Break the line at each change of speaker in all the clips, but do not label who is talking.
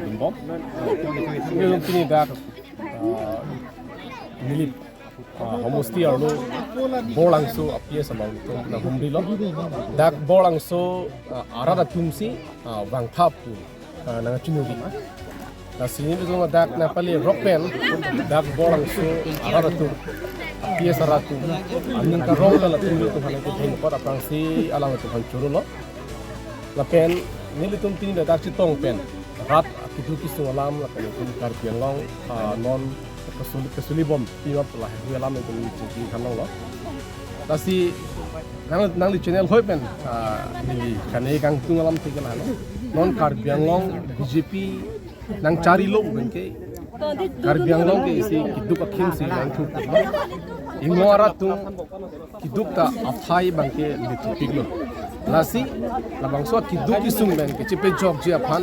dum bom ni pini dak milip homosti arlo bolangso apia samang to na humri lo dak bolangso arat atum si wangthap pu na chunuri na sini betul dak na pali rockpen dak bolangso arat atum apia saratu aning ka rong la tum to hana ko thing ko apang si alang to han churu lo la pen nilitum tini dak chitong pen rat akitu kisu alam la pen tum kar pianglong non kesuli bom tiap lah dua lama itu di kanong lo. Tapi nang di channel hoi pen di kanai kang tung alam tiga lah lo. Non Karbi long BJP nang cari lo bengke Karbi long ke isi kiduk akhim si nang tu. Ingo arat tu kiduk ta afhai bangke litu piglo. Nasi labang so kiduk kisung ben ke cipe jog je aphan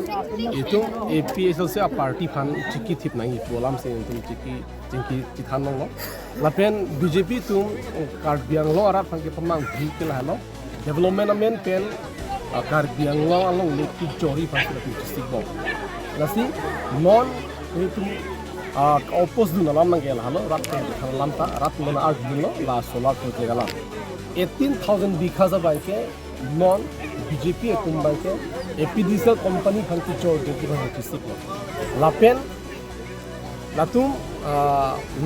itu APSL se party phan chiki thip nang itu alam se itu chiki chithan lo lapen BJP tu Karbiang lo arat phan ke pamang bhi ke la lo development amen pen Karbiang lo along leki jori phan ke district bo nasi non itu opos du nalam nang ke la lo rat ke lam ta rat mon art du lo la solar project ala 18000 bikhaza banke non BJP kumbangke APDSL company phanki chor de ki bang district lapen latum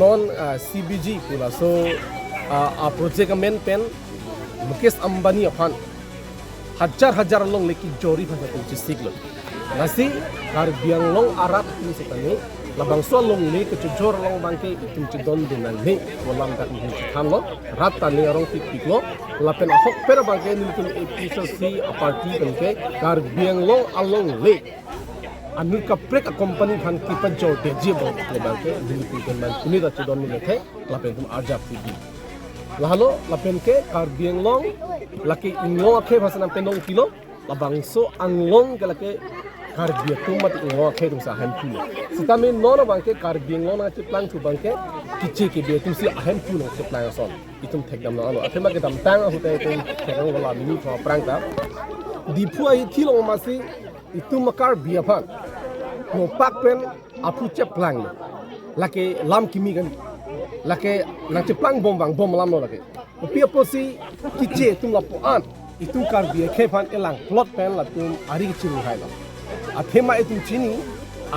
non CBG kula so a project amen pen Mukesh Ambani aphan hajar long leki jori phanki district lo nasi Karbiang long arat ni sekani labang so long le ke jor long bangke itum chidon dinang ni walam dak ni khan lo rat tani arong tik lo lapen ahok per bangke ni tum APSC party bangke Karbiang long along le anu ka prek company khan ki pa jor de je bo bangke ni tum man kuni da chidon ni le lapen tum arjap tv lahalo lapen ke Karbiang long laki ingo akhe bhasanam penong kilo labang so anglong ke laki Karbi tu mat ingo khe tum sa ham pu sitame non bangke Karbi ngong na chiplang tu bangke kiche ke be tum si ham pu no chiplang son itum thekdam no alo athema ke dam tang hote tum thekang wala mini pho prang ta dipu ai thilo ma si itum Karbi aphan no pak pen apu cheplang lake lam kimi gan lake na chiplang bom bang bom lam no lake pi aposi kiche tum la po an itum Karbi khe phan elang plot pen la tum ari chiru hai la athema itu chini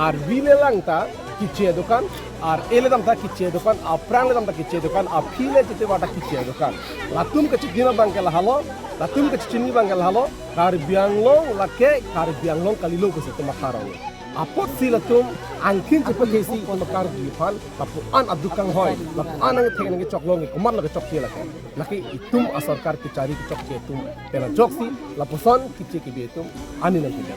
ar vile langta kiche dokan ar ele damta kiche dokan aprang le damta kiche dokan afile jete wata kiche dokan latum ke chidina bangkel halo latum ke chini bangkel halo Karbiang long lake Karbiang long kalilo ko se tumakaraw apot silatum angkin chepe kesi on Karbi phan lapu an adukang hoy lapu an ang theng nge choklong ko mar lage chokche lake lake itum a sarkar ki chari ki chokche tum pela joksi lapu son kiche ki betum ani nang kiche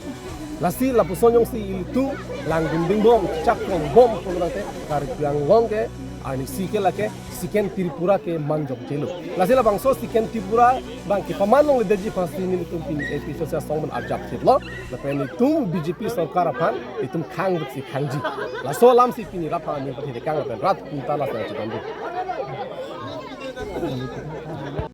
lasi lapu son yong si itu lang dinding bom chak bom pulante Karbiang long ke ani sike lake siken Tripura ke manjok jelo lasi la bangso siken Tripura bang ki pamanong le deji pasti ni tum pin episode sa song man ajak lo la pen tum BJP sarkar aphan itum khang si khangji la so lam si pini rapa ni pati de kang pen rat punta la sa chibandu